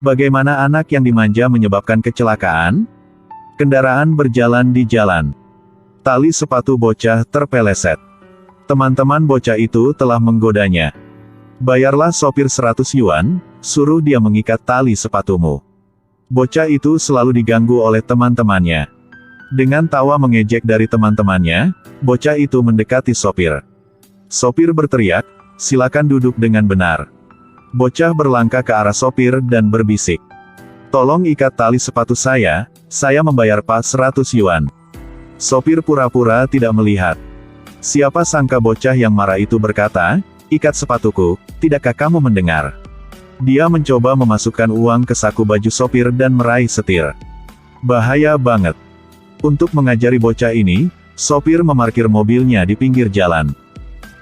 Bagaimana anak yang dimanja menyebabkan kecelakaan? Kendaraan berjalan di jalan. Tali sepatu bocah terpeleset. Teman-teman bocah itu telah menggodanya. Bayarlah sopir 100 yuan, suruh dia mengikat tali sepatumu. Bocah itu selalu diganggu oleh teman-temannya. Dengan tawa mengejek dari teman-temannya, bocah itu mendekati sopir. Sopir berteriak, "Silakan duduk dengan benar." Bocah berlangkah ke arah sopir dan berbisik, "Tolong ikat tali sepatu saya membayar pas 100 yuan. Sopir pura-pura tidak melihat. Siapa sangka bocah yang marah itu berkata, "Ikat sepatuku, tidakkah kamu mendengar?" Dia mencoba memasukkan uang ke saku baju sopir dan meraih setir. Bahaya banget. Untuk mengajari bocah ini, sopir memarkir mobilnya di pinggir jalan.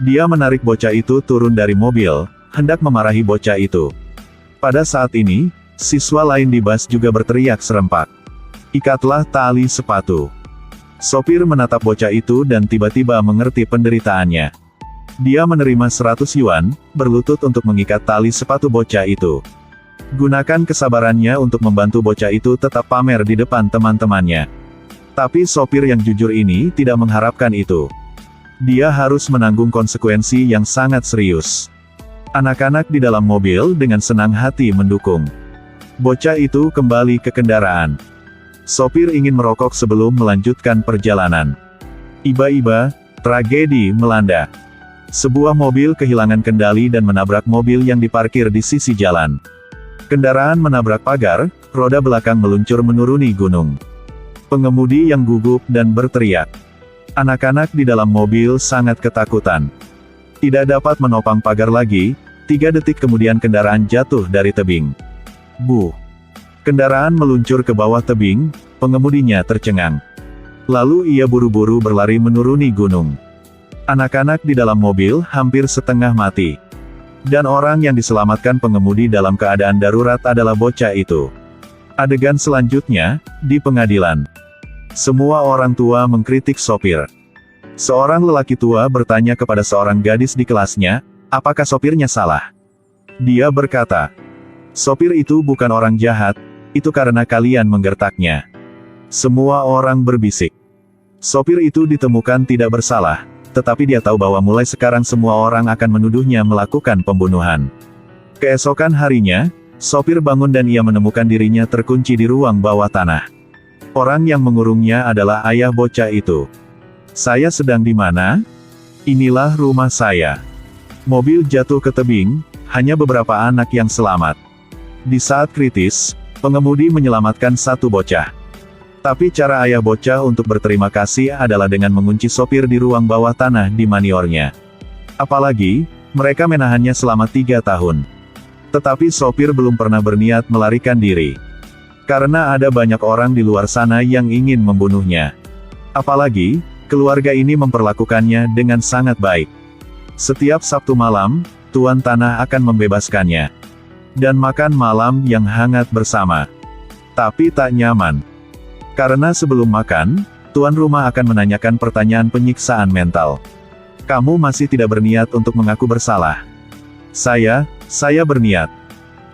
Dia menarik bocah itu turun dari mobil, hendak memarahi bocah itu. Pada saat ini, siswa lain di bus juga berteriak serempak, "Ikatlah tali sepatu." Sopir menatap bocah itu dan tiba-tiba mengerti penderitaannya. Dia menerima 100 yuan, berlutut untuk mengikat tali sepatu bocah itu. Gunakan kesabarannya untuk membantu bocah itu tetap pamer di depan teman-temannya. Tapi sopir yang jujur ini tidak mengharapkan itu. Dia harus menanggung konsekuensi yang sangat serius. Anak-anak di dalam mobil dengan senang hati mendukung. Bocah itu kembali ke kendaraan. Sopir ingin merokok sebelum melanjutkan perjalanan. Iba-iba, tragedi melanda. Sebuah mobil kehilangan kendali dan menabrak mobil yang diparkir di sisi jalan. Kendaraan menabrak pagar, roda belakang meluncur menuruni gunung. Pengemudi yang gugup dan berteriak. Anak-anak di dalam mobil sangat ketakutan. Tidak dapat menopang pagar lagi, 3 detik kemudian kendaraan jatuh dari tebing. Bu! Kendaraan meluncur ke bawah tebing, pengemudinya tercengang. Lalu ia buru-buru berlari menuruni gunung. Anak-anak di dalam mobil hampir setengah mati. Dan orang yang diselamatkan pengemudi dalam keadaan darurat adalah bocah itu. Adegan selanjutnya, di pengadilan. Semua orang tua mengkritik sopir. Seorang lelaki tua bertanya kepada seorang gadis di kelasnya, apakah sopirnya salah? Dia berkata, "Sopir itu bukan orang jahat, itu karena kalian menggertaknya." Semua orang berbisik. Sopir itu ditemukan tidak bersalah, tetapi dia tahu bahwa mulai sekarang semua orang akan menuduhnya melakukan pembunuhan. Keesokan harinya, sopir bangun dan ia menemukan dirinya terkunci di ruang bawah tanah. Orang yang mengurungnya adalah ayah bocah itu. "Saya sedang di mana? Inilah rumah saya." Mobil jatuh ke tebing, hanya beberapa anak yang selamat. Di saat kritis, pengemudi menyelamatkan satu bocah. Tapi cara ayah bocah untuk berterima kasih adalah dengan mengunci sopir di ruang bawah tanah di maniornya. Apalagi, mereka menahannya selama 3 tahun. Tetapi sopir belum pernah berniat melarikan diri. Karena ada banyak orang di luar sana yang ingin membunuhnya. Apalagi, keluarga ini memperlakukannya dengan sangat baik. Setiap Sabtu malam, Tuan Tanah akan membebaskannya. Dan makan malam yang hangat bersama. Tapi tak nyaman. Karena sebelum makan, tuan rumah akan menanyakan pertanyaan penyiksaan mental. "Kamu masih tidak berniat untuk mengaku bersalah?" Saya berniat."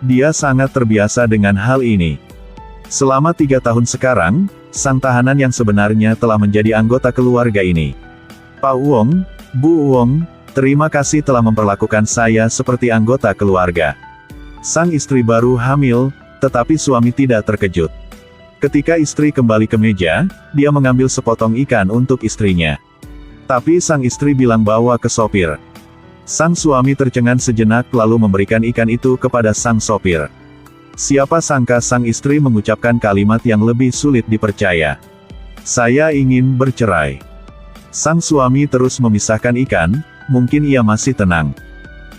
Dia sangat terbiasa dengan hal ini. Selama 3 tahun sekarang, sang tahanan yang sebenarnya telah menjadi anggota keluarga ini. "Pak Wong, Bu Wong, terima kasih telah memperlakukan saya seperti anggota keluarga." Sang istri baru hamil, tetapi suami tidak terkejut. Ketika istri kembali ke meja, dia mengambil sepotong ikan untuk istrinya. Tapi sang istri bilang bawa ke sopir. Sang suami tercengang sejenak lalu memberikan ikan itu kepada sang sopir. Siapa sangka sang istri mengucapkan kalimat yang lebih sulit dipercaya. "Saya ingin bercerai." Sang suami terus memisahkan ikan, mungkin ia masih tenang.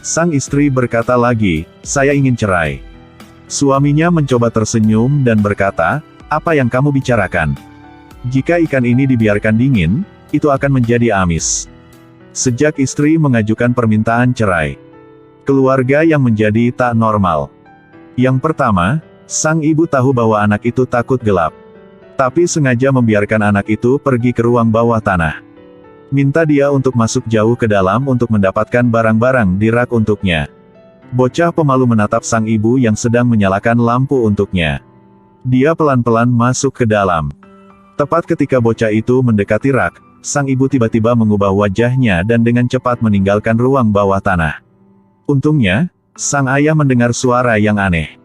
Sang istri berkata lagi, "Saya ingin cerai." Suaminya mencoba tersenyum dan berkata, "Apa yang kamu bicarakan? Jika ikan ini dibiarkan dingin, itu akan menjadi amis." Sejak istri mengajukan permintaan cerai, keluarga yang menjadi tak normal. Yang pertama, sang ibu tahu bahwa anak itu takut gelap. Tapi sengaja membiarkan anak itu pergi ke ruang bawah tanah. Minta dia untuk masuk jauh ke dalam untuk mendapatkan barang-barang di rak untuknya. Bocah pemalu menatap sang ibu yang sedang menyalakan lampu untuknya. Dia pelan-pelan masuk ke dalam. Tepat ketika bocah itu mendekati rak, sang ibu tiba-tiba mengubah wajahnya dan dengan cepat meninggalkan ruang bawah tanah. Untungnya, sang ayah mendengar suara yang aneh.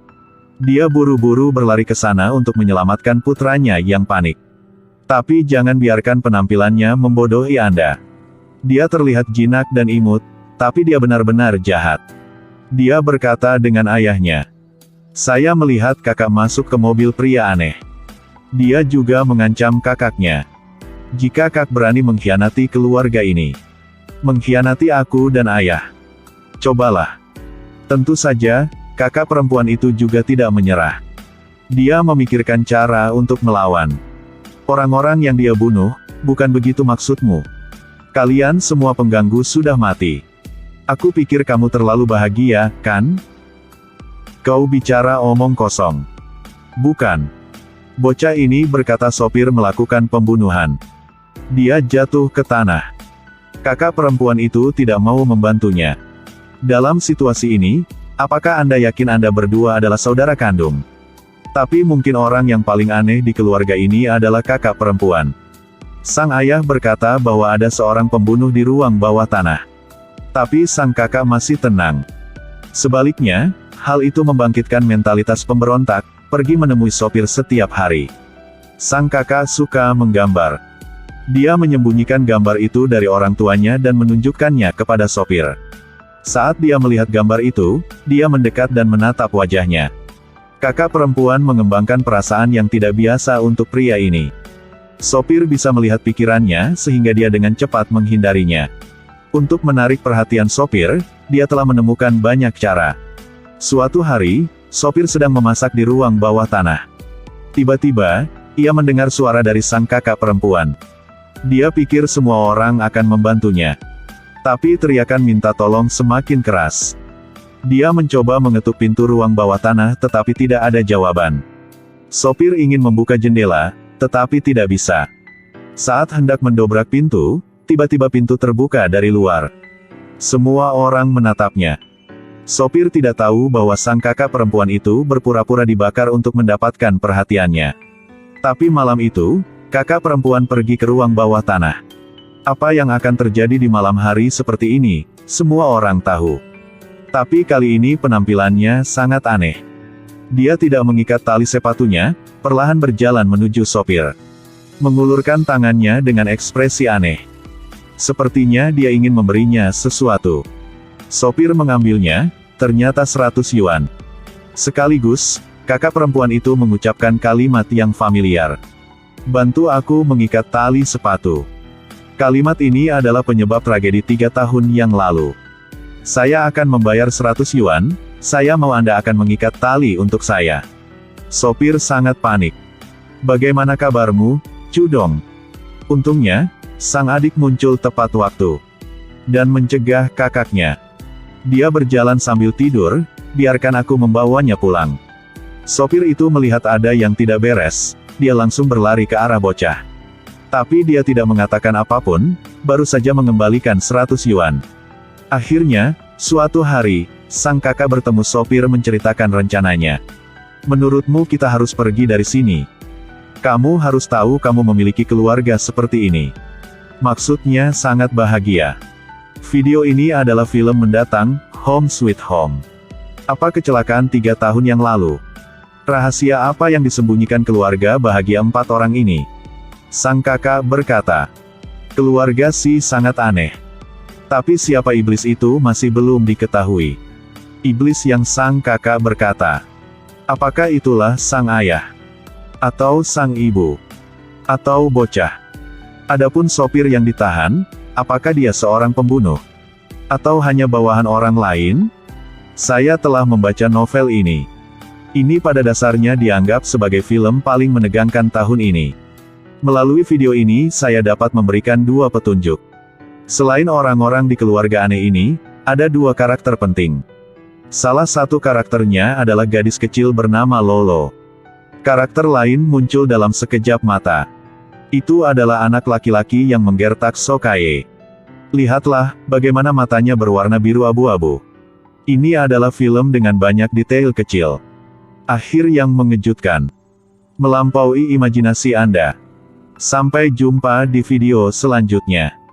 Dia buru-buru berlari ke sana untuk menyelamatkan putranya yang panik. Tapi jangan biarkan penampilannya membodohi Anda. Dia terlihat jinak dan imut, tapi dia benar-benar jahat. Dia berkata dengan ayahnya. Saya melihat kakak masuk ke mobil pria aneh. Dia juga mengancam kakaknya. Jika kakak berani mengkhianati keluarga ini, mengkhianati aku dan ayah, cobalah. Tentu saja, kakak perempuan itu juga tidak menyerah. Dia memikirkan cara untuk melawan. Orang-orang yang dia bunuh, bukan begitu maksudmu. Kalian semua pengganggu sudah mati. Aku pikir kamu terlalu bahagia, kan? Kau bicara omong kosong. Bukan. Bocah ini berkata sopir melakukan pembunuhan. Dia jatuh ke tanah. Kakak perempuan itu tidak mau membantunya. Dalam situasi ini, apakah Anda yakin Anda berdua adalah saudara kandung? Tapi mungkin orang yang paling aneh di keluarga ini adalah kakak perempuan. Sang ayah berkata bahwa ada seorang pembunuh di ruang bawah tanah. Tapi sang kakak masih tenang. Sebaliknya, hal itu membangkitkan mentalitas pemberontak, pergi menemui sopir setiap hari. Sang kakak suka menggambar. Dia menyembunyikan gambar itu dari orang tuanya dan menunjukkannya kepada sopir. Saat dia melihat gambar itu, dia mendekat dan menatap wajahnya. Kakak perempuan mengembangkan perasaan yang tidak biasa untuk pria ini. Sopir bisa melihat pikirannya sehingga dia dengan cepat menghindarinya. Untuk menarik perhatian sopir, dia telah menemukan banyak cara. Suatu hari, sopir sedang memasak di ruang bawah tanah. Tiba-tiba, ia mendengar suara dari sang kakak perempuan. Dia pikir semua orang akan membantunya. Tapi teriakan minta tolong semakin keras. Dia mencoba mengetuk pintu ruang bawah tanah tetapi tidak ada jawaban. Sopir ingin membuka jendela, tetapi tidak bisa. Saat hendak mendobrak pintu, tiba-tiba pintu terbuka dari luar. Semua orang menatapnya. Sopir tidak tahu bahwa sang kakak perempuan itu berpura-pura dibakar untuk mendapatkan perhatiannya. Tapi malam itu, kakak perempuan pergi ke ruang bawah tanah. Apa yang akan terjadi di malam hari seperti ini, semua orang tahu. Tapi kali ini penampilannya sangat aneh. Dia tidak mengikat tali sepatunya, perlahan berjalan menuju sopir. Mengulurkan tangannya dengan ekspresi aneh. Sepertinya dia ingin memberinya sesuatu. Sopir mengambilnya, ternyata 100 yuan. Sekaligus, kakak perempuan itu mengucapkan kalimat yang familiar. Bantu aku mengikat tali sepatu. Kalimat ini adalah penyebab tragedi 3 tahun yang lalu. Saya akan membayar 100 yuan, saya mau Anda akan mengikat tali untuk saya. Sopir sangat panik. Bagaimana kabarmu, Cudong? Untungnya, sang adik muncul tepat waktu. Dan mencegah kakaknya. Dia berjalan sambil tidur, biarkan aku membawanya pulang. Sopir itu melihat ada yang tidak beres, dia langsung berlari ke arah bocah. Tapi dia tidak mengatakan apapun, baru saja mengembalikan 100 yuan. Akhirnya, suatu hari, sang kakak bertemu sopir menceritakan rencananya. Menurutmu kita harus pergi dari sini. Kamu harus tahu kamu memiliki keluarga seperti ini. Maksudnya sangat bahagia. Video ini adalah film mendatang, Home Sweet Home. Apa kecelakaan 3 tahun yang lalu? Rahasia apa yang disembunyikan keluarga bahagia 4 orang ini? Sang kakak berkata. Keluarga si sangat aneh. Tapi siapa iblis itu masih belum diketahui. Iblis yang sang kakak berkata. Apakah itulah sang ayah? Atau sang ibu? Atau bocah? Adapun sopir yang ditahan, apakah dia seorang pembunuh? Atau hanya bawahan orang lain? Saya telah membaca novel ini. Ini pada dasarnya dianggap sebagai film paling menegangkan tahun ini. Melalui video ini saya dapat memberikan 2 petunjuk. Selain orang-orang di keluarga aneh ini, ada 2 karakter penting. Salah satu karakternya adalah gadis kecil bernama Lolo. Karakter lain muncul dalam sekejap mata. Itu adalah anak laki-laki yang menggertak Sokaye. Lihatlah, bagaimana matanya berwarna biru abu-abu. Ini adalah film dengan banyak detail kecil. Akhir yang mengejutkan. Melampaui imajinasi Anda. Sampai jumpa di video selanjutnya.